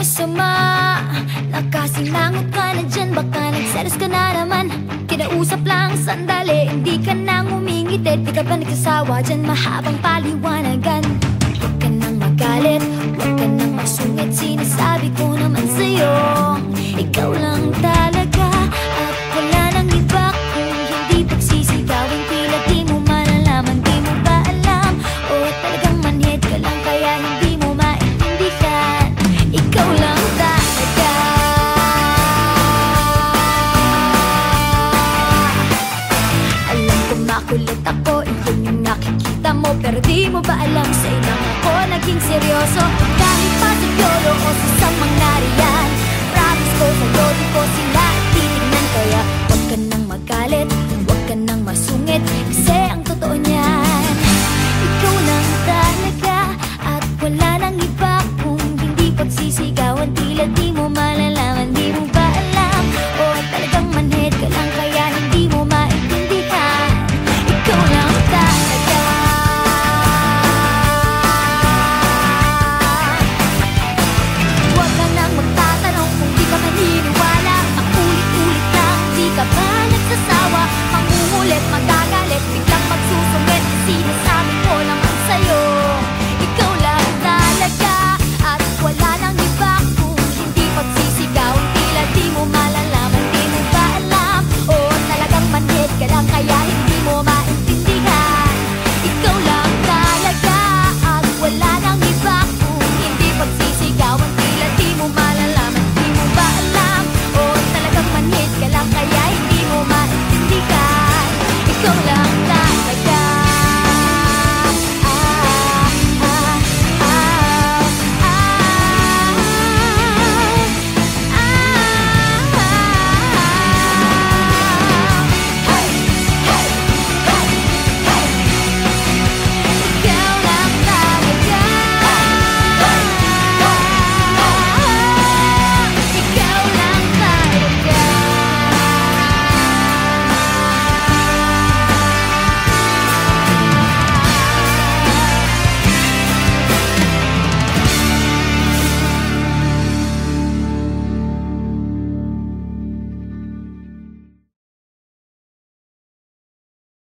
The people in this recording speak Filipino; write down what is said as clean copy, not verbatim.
masama. Nakasinangot ka na dyan, baka nagselos ka na naman. Kinausap lang sandali, hindi ka nang umingiti. Di ka ba nagsasawa dyan, mahabang paliwanagan. Huwag ka nang magalit, huwag ka nang masungit. Sinasabi ko naman sa'yo, ikaw lang talaga at wala nang iba. Kung hindi pagsisigawin, tila di mo malalaman. Di mo ba alam, o talagang manhid ka lang kaya hindi mo maintindihan. Ikaw lang talaga. Alam ko makulit ako, iyon yung nakikita mo, pero di mo ba alam sa ilang ako naging seryoso.